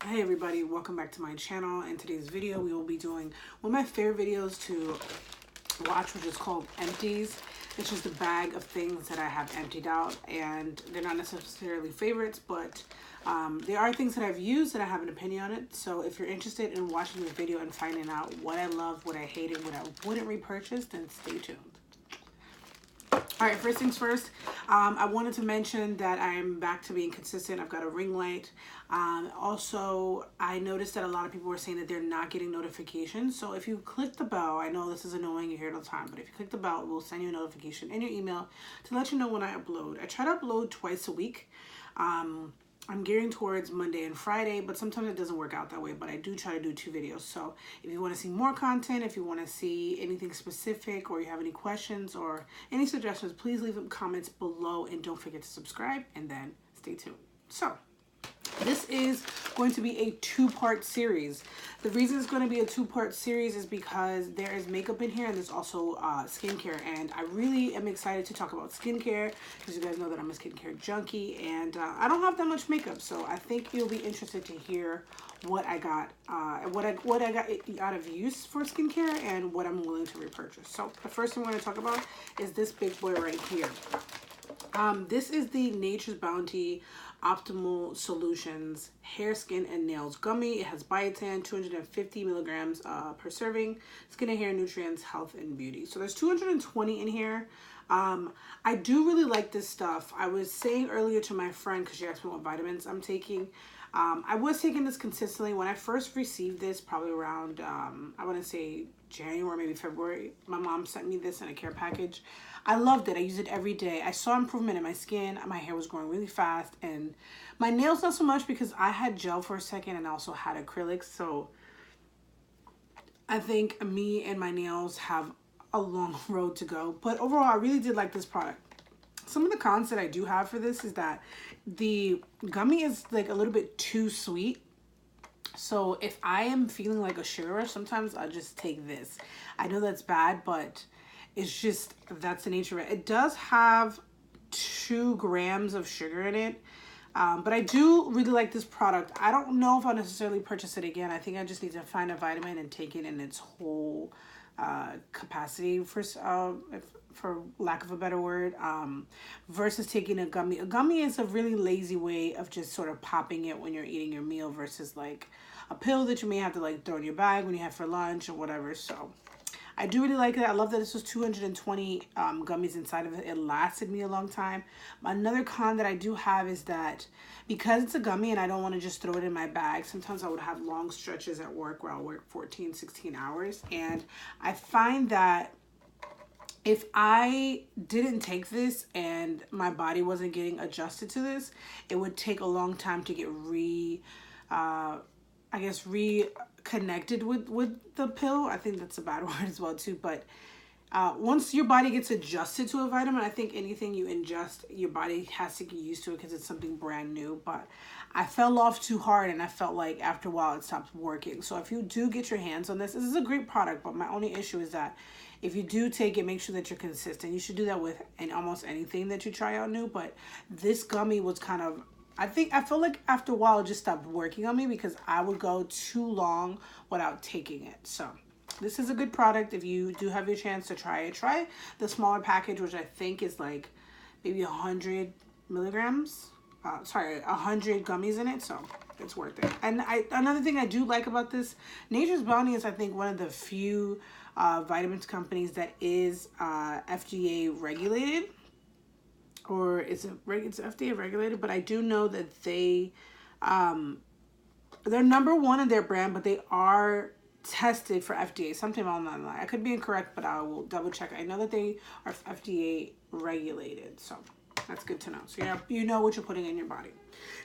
Hey everybody, welcome back to my channel. In today's video we will be doing one of my favorite videos to watch, which is called Empties. It's just a bag of things that I have emptied out, and they're not necessarily favorites, but they are things that I've used and I have an opinion on it. So if you're interested in watching this video and finding out what I love, what I hated, what I wouldn't repurchase, then stay tuned. All right, first things first, I wanted to mention that I'm back to being consistent. I've got a ring light. Also, I noticed that a lot of people were saying that they're not getting notifications. So if you click the bell, I know this is annoying, you hear it all the time, but if you click the bell, it will send you a notification in your email to let you know when I upload. I try to upload twice a week. I'm gearing towards Monday and Friday, but sometimes it doesn't work out that way, but I do try to do 2 videos. So if you want to see more content, if you want to see anything specific, or you have any questions or any suggestions, please leave them comments below, and don't forget to subscribe, and then stay tuned. So this is going to be a 2-part series. The reason it's going to be a 2-part series is because there is makeup in here, and there's also skincare, and I really am excited to talk about skincare because you guys know that I'm a skincare junkie, and I don't have that much makeup, so I think you'll be interested to hear what I got, what I got out of use for skincare, and what I'm willing to repurchase. So the first thing we're going to talk about is this big boy right here. This is the Nature's Bounty Optimal Solutions Hair, Skin, and Nails Gummy. It has biotin, 250 milligrams per serving, skin and hair nutrients, health, and beauty. So there's 220 in here. I do really like this stuff. I was saying earlier to my friend, because she asked me what vitamins I'm taking. I was taking this consistently. When I first received this, probably around, I want to say January, maybe February, my mom sent me this in a care package. I loved it. I use it every day. I saw improvement in my skin. My hair was growing really fast, and my nails not so much because I had gel for a second and also had acrylics. So I think me and my nails have a long road to go. But overall, I really did like this product. Some of the cons that I do have for this is that the gummy is like a little bit too sweet. So if I am feeling like a sugar rush, sometimes I'll just take this. I know that's bad, but it's just, that's the nature of it. It does have 2 grams of sugar in it. But I do really like this product. I don't know if I'll necessarily purchase it again. I think I just need to find a vitamin and take it in its whole capacity, for lack of a better word, versus taking a gummy. A gummy is a really lazy way of just sort of popping it when you're eating your meal versus like a pill that you may have to like throw in your bag when you have for lunch or whatever. So I do really like it. I love that this was 220 gummies inside of it. It lasted me a long time. Another con that I do have is that because it's a gummy and I don't want to just throw it in my bag, sometimes I would have long stretches at work where I'll work 14, 16 hours. And I find that if I didn't take this and my body wasn't getting adjusted to this, it would take a long time to get reconnected with the pill. I think that's a bad word as well too, but once your body gets adjusted to a vitamin, I think anything you ingest, your body has to get used to it because it's something brand new. But I fell off too hard, and I felt like after a while it stopped working. So if you do get your hands on this, this is a great product, but my only issue is that if you do take it, make sure that you're consistent. You should do that with almost anything that you try out new, but this gummy was kind of, I feel like after a while it just stopped working on me because I would go too long without taking it. So this is a good product. If you do have your chance to try it, try the smaller package, which I think is like maybe 100 milligrams. 100 gummies in it, so it's worth it. And another thing I do like about this, Nature's Bounty is, I think, one of the few vitamins companies that is FDA regulated, or it's FDA regulated, but I do know that they're number 1 in their brand, but they are tested for FDA. Something along that line. I could be incorrect, but I will double check. I know that they are FDA regulated, so that's good to know. So you know what you're putting in your body.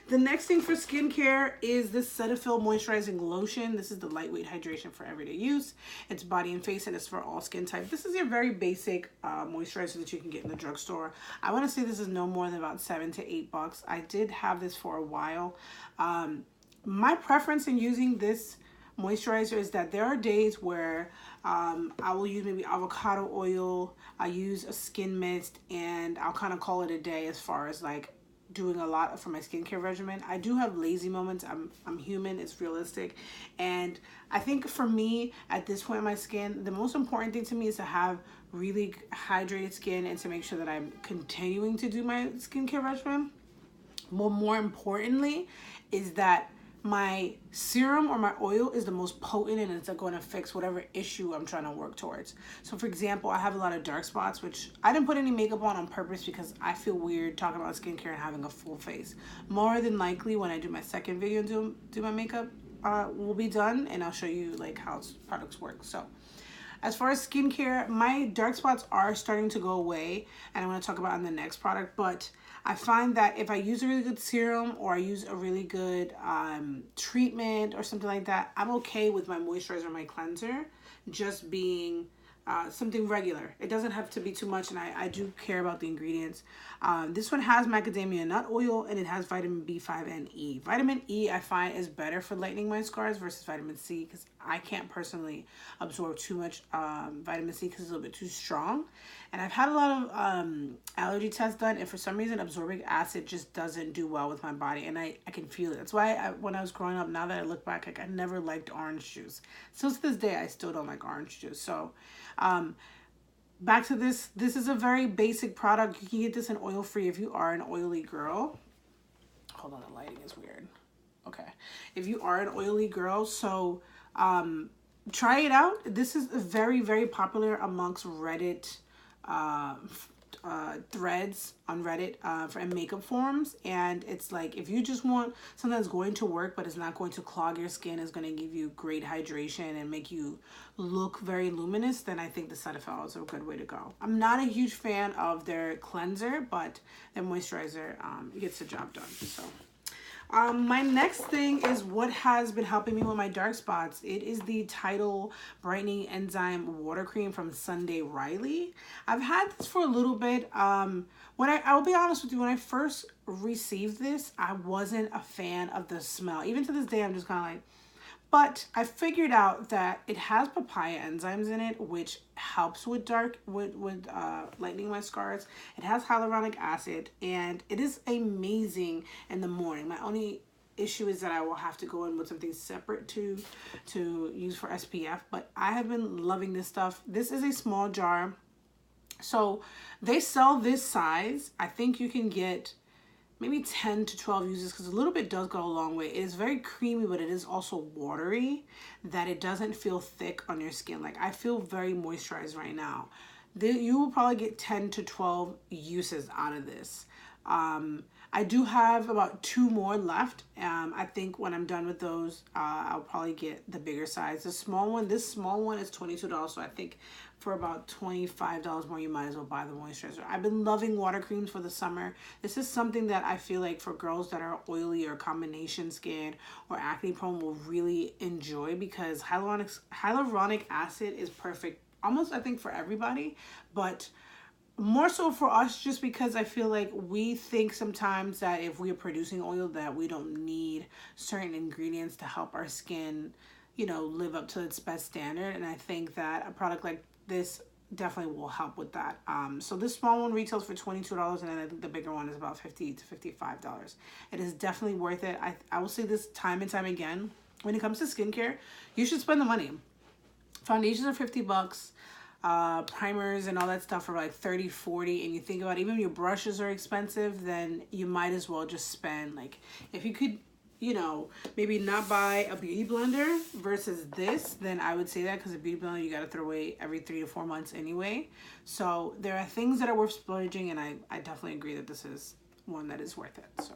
The next thing for skincare is this Cetaphil Moisturizing Lotion. This is the lightweight hydration for everyday use. It's body and face, and it's for all skin type. This is your very basic moisturizer that you can get in the drugstore. I want to say this is no more than about $7 to $8. I did have this for a while. My preference in using this moisturizer is that there are days where I will use maybe avocado oil, I use a skin mist, and I'll kind of call it a day as far as like doing a lot for my skincare regimen. I do have lazy moments. I'm human. It's realistic. And I think for me at this point in my skin, the most important thing to me is to have really hydrated skin and to make sure that I'm continuing to do my skincare regimen. But more importantly is that my serum or my oil is the most potent and it's going to fix whatever issue I'm trying to work towards. So for example, I have a lot of dark spots, which I didn't put any makeup on purpose because I feel weird talking about skincare and having a full face. More than likely when I do my second video and do my makeup will be done, and I'll show you like how products work. So as far as skincare, my dark spots are starting to go away, and I'm going to talk about in the next product. But I find that if I use a really good serum or I use a really good treatment or something like that, I'm okay with my moisturizer or my cleanser just being something regular. It doesn't have to be too much, and I do care about the ingredients. This one has macadamia nut oil, and it has vitamin B5 and E. Vitamin E I find is better for lightening my scars versus vitamin C, because I can't personally absorb too much vitamin C because it's a little bit too strong. And I've had a lot of allergy tests done, and for some reason absorbic acid just doesn't do well with my body, and I can feel it. That's why when I was growing up, now that I look back, like I never liked orange juice. So to this day, I still don't like orange juice. So back to this is a very basic product. You can get this in oil free if you are an oily girl. Hold on, the lighting is weird. Okay, if you are an oily girl, so try it out. This is very, very popular amongst Reddit threads on Reddit for makeup forums. And it's like, if you just want something that's going to work but it's not going to clog your skin, is going to give you great hydration and make you look very luminous, then I think the Cetaphil is a good way to go. I'm not a huge fan of their cleanser, but their moisturizer gets the job done. So my next thing is what has been helping me with my dark spots. It is the Tidal Brightening Enzyme Water Cream from Sunday Riley. I've had this for a little bit. I'll be honest with you, when I first received this, I wasn't a fan of the smell. Even to this day, I'm just kind of like, but I figured out that it has papaya enzymes in it, which helps with lightening my scars. It has hyaluronic acid, and it is amazing in the morning. My only issue is that I will have to go in with something separate to use for SPF, but I have been loving this stuff. This is a small jar. So they sell this size. I think you can get maybe 10 to 12 uses, because a little bit does go a long way. It is very creamy, but it is also watery, that it doesn't feel thick on your skin. Like, I feel very moisturized right now. You will probably get 10 to 12 uses out of this. I do have about 2 more left. I think when I'm done with those, I'll probably get the bigger size. This small one is $22, so I think for about $25 more, you might as well buy the moisturizer. I've been loving water creams for the summer. This is something that I feel like for girls that are oily or combination skin or acne prone will really enjoy, because hyaluronic acid is perfect almost, I think, for everybody, but more so for us, just because I feel like we think sometimes that if we are producing oil that we don't need certain ingredients to help our skin, live up to its best standard. And I think that a product like this definitely will help with that. So this small one retails for $22, and then I think the bigger one is about $50 to $55. It is definitely worth it. I will say this time and time again, when it comes to skincare, you should spend the money. Foundations are $50. Primers and all that stuff are like 30, 40, and you think about even your brushes are expensive, then you might as well just spend, like, if you could, maybe not buy a beauty blender versus this, then I would say that, because a beauty blender you got to throw away every 3 to 4 months anyway. So there are things that are worth splurging, and I definitely agree that this is one that is worth it. So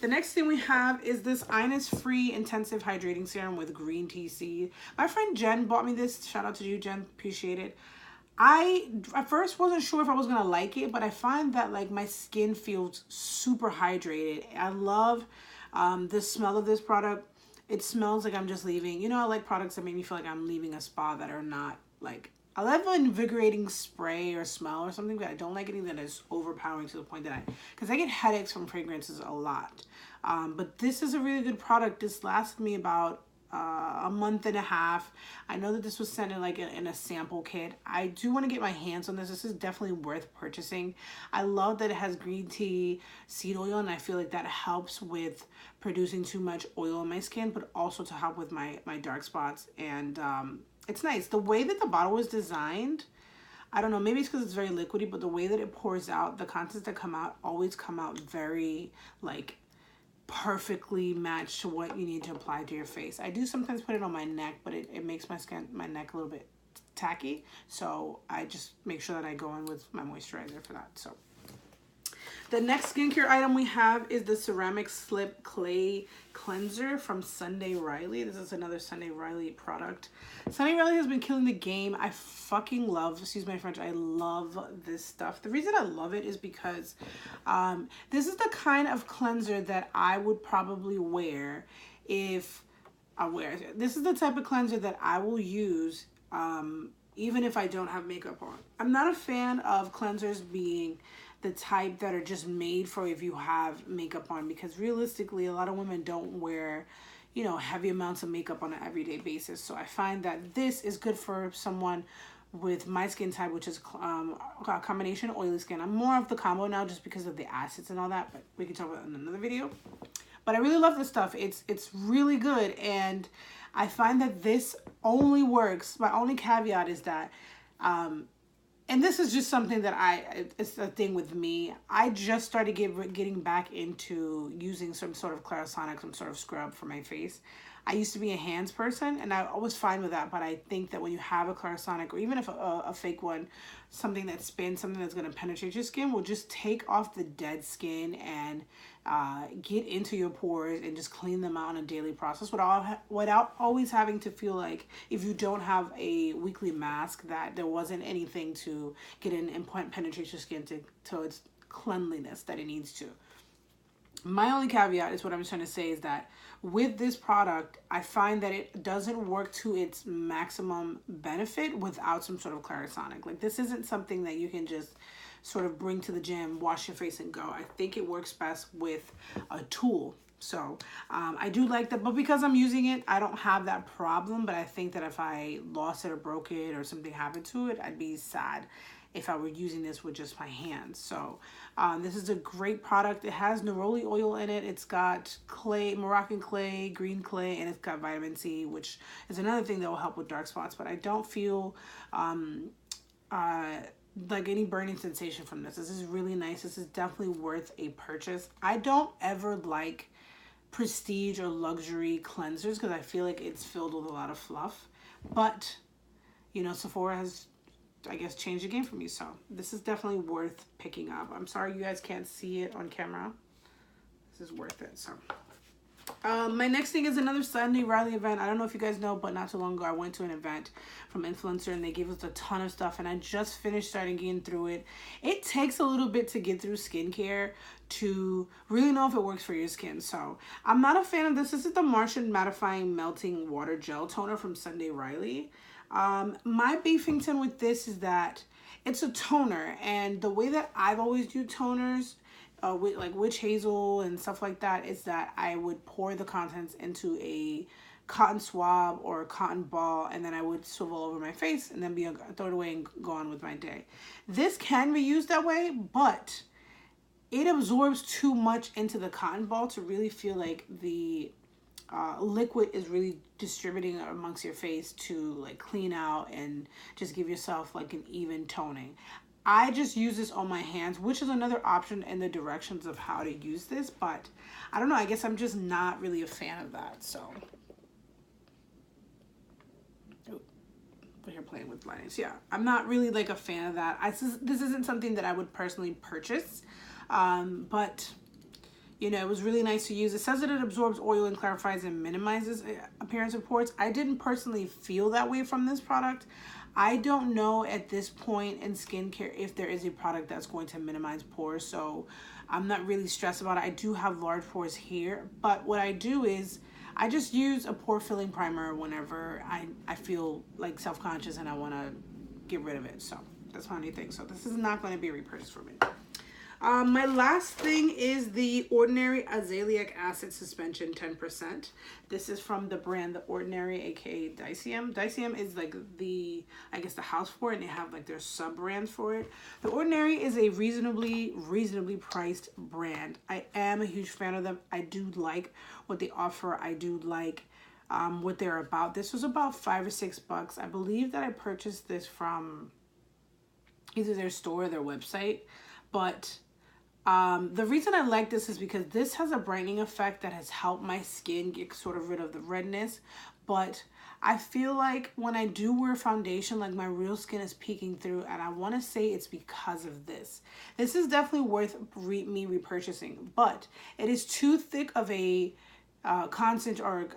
the next thing we have is this Innis-free intensive hydrating serum with green tea seed. My friend Jen bought me this. Shout out to you, Jen. Appreciate it. I at first wasn't sure if I was going to like it, but I find that like my skin feels super hydrated. I love the smell of this product. It smells like I'm just leaving. I like products that make me feel like I'm leaving a spa that are not like, I love an invigorating spray or smell or something, but I don't like anything that is overpowering to the point that because I get headaches from fragrances a lot. But this is a really good product. This lasted me about a month and a half. I know that this was sent in like in a sample kit. I do want to get my hands on this. This is definitely worth purchasing. I love that it has green tea seed oil, and I feel like that helps with producing too much oil in my skin, but also to help with my dark spots. And it's nice. The way that the bottle was designed, I don't know, maybe it's because it's very liquidy, but the way that it pours out, the contents that come out always come out very like perfectly matched to what you need to apply to your face. I do sometimes put it on my neck, but it makes my neck a little bit tacky. So I just make sure that I go in with my moisturizer for that. So the next skincare item we have is the Ceramic Slip Clay Cleanser from Sunday Riley. This is another Sunday Riley product. Sunday Riley has been killing the game. I fucking love, excuse my French, I love this stuff. The reason I love it is because this is the kind of cleanser that I would probably wear if I wear it. This is the type of cleanser that I will use even if I don't have makeup on. I'm not a fan of cleansers being the type that are just made for if you have makeup on, because realistically a lot of women don't wear, you know, heavy amounts of makeup on an everyday basis. So I find that this is good for someone with my skin type, which is a combination oily skin. I'm more of the combo now just because of the acids and all that, but we can talk about it in another video. But I really love this stuff. It's really good, and I find that this only works. My only caveat is that and this is just something that it's a thing with me. I just started getting back into using some sort of Clarisonic, some sort of scrub for my face. I used to be a hands person, and I was fine with that. But I think that when you have a Clarisonic, or even if a fake one, something that spins, something that's going to penetrate your skin, will just take off the dead skin and get into your pores and just clean them out on a daily process without always having to feel like, if you don't have a weekly mask, that there wasn't anything to get in and penetrate your skin to its cleanliness that it needs to. My only caveat is what I'm trying to say is that with this product, I find that it doesn't work to its maximum benefit without some sort of Clarisonic. Like, this isn't something that you can just sort of bring to the gym, wash your face and go. I think it works best with a tool. So I do like that, but because I'm using it, I don't have that problem. But I think that if I lost it or broke it or something happened to it, I'd be sad if I were using this with just my hands. So this is a great product. It has neroli oil in it. It's got clay, Moroccan clay, green clay, and it's got vitamin C, which is another thing that will help with dark spots. But I don't feel like any burning sensation from this. This is really nice. This is definitely worth a purchase. I don't ever like prestige or luxury cleansers because I feel like it's filled with a lot of fluff. But, you know, Sephora has, I guess, changed the game for me. So this is definitely worth picking up. I'm sorry you guys can't see it on camera. This is worth it. So my next thing is another Sunday Riley event. I don't know if you guys know, but not too long ago I went to an event from Influencer and they gave us a ton of stuff, and I just finished starting getting through it. It takes a little bit to get through skincare to really know if it works for your skin. So I'm not a fan of this. This is the Martian Mattifying Melting Water Gel Toner from Sunday Riley. My beefington with this is that it's a toner, and the way that I've always used toners with like witch hazel and stuff like that is that I would pour the contents into a cotton swab or a cotton ball, and then I would swivel over my face and then throw it away and go on with my day. This can be used that way, but it absorbs too much into the cotton ball to really feel like the liquid is really distributing amongst your face to like clean out and just give yourself like an even toning. I just use this on my hands, which is another option in the directions of how to use this, but I don't know, I guess I'm just not really a fan of that. So we're here playing with lightings. Yeah, I'm not really like a fan of that. This isn't something that I would personally purchase, but you know, it was really nice to use. It says that it absorbs oil and clarifies and minimizes appearance of pores. I didn't personally feel that way from this product. I don't know at this point in skincare if there is a product that's going to minimize pores, so I'm not really stressed about it. I do have large pores here, but what I do is I just use a pore filling primer whenever I feel like self-conscious and I want to get rid of it. So that's my only thing. So this is not going to be a repurchase for me. My last thing is the Ordinary Azelaic Acid Suspension 10%. This is from the brand The Ordinary, aka Dicium. Dicium is like the, I guess, the house for it, and they have like their sub brands for it. The Ordinary is a reasonably priced brand. I am a huge fan of them. I do like what they offer. I do like what they're about. This was about $5 or $6. I believe that I purchased this from either their store or their website, but the reason I like this is because this has a brightening effect that has helped my skin get sort of rid of the redness. But I feel like when I do wear foundation, like my real skin is peeking through, and I want to say it's because of this. This is definitely worth me repurchasing, but it is too thick of a constant or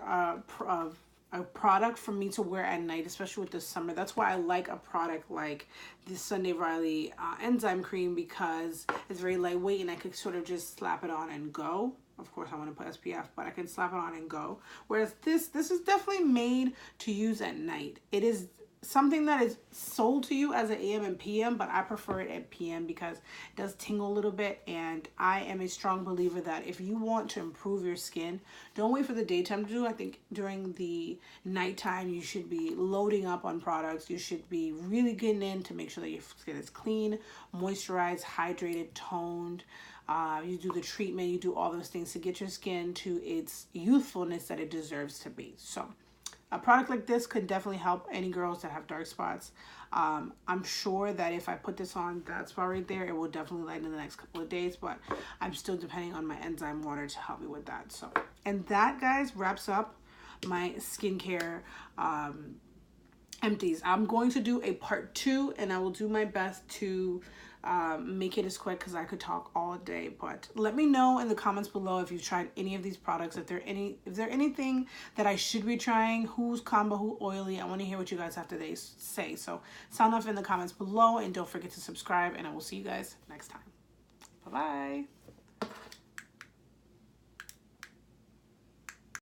a product for me to wear at night, especially with the summer. That's why I like a product like this Sunday Riley enzyme cream, because it's very lightweight and I could sort of just slap it on and go. Of course, I want to put SPF, but I can slap it on and go. Whereas this is definitely made to use at night. It is something that is sold to you as an AM and PM, but I prefer it at PM because it does tingle a little bit. And I am a strong believer that if you want to improve your skin, don't wait for the daytime to do. I think during the nighttime, you should be loading up on products. You should be really getting in to make sure that your skin is clean, moisturized, hydrated, toned. You do the treatment, you do all those things to get your skin to its youthfulness that it deserves to be. So a product like this could definitely help any girls that have dark spots. I'm sure that if I put this on that spot right there, it will definitely lighten in the next couple of days, but I'm still depending on my enzyme water to help me with that. So, and that, guys, wraps up my skincare empties. I'm going to do a part 2, and I will do my best to make it as quick because I could talk all day. But let me know in the comments below if you've tried any of these products, if there anything that I should be trying, who's combo, who oily. I want to hear what you guys have to say. So sound off in the comments below, and don't forget to subscribe, and I will see you guys next time. Bye bye.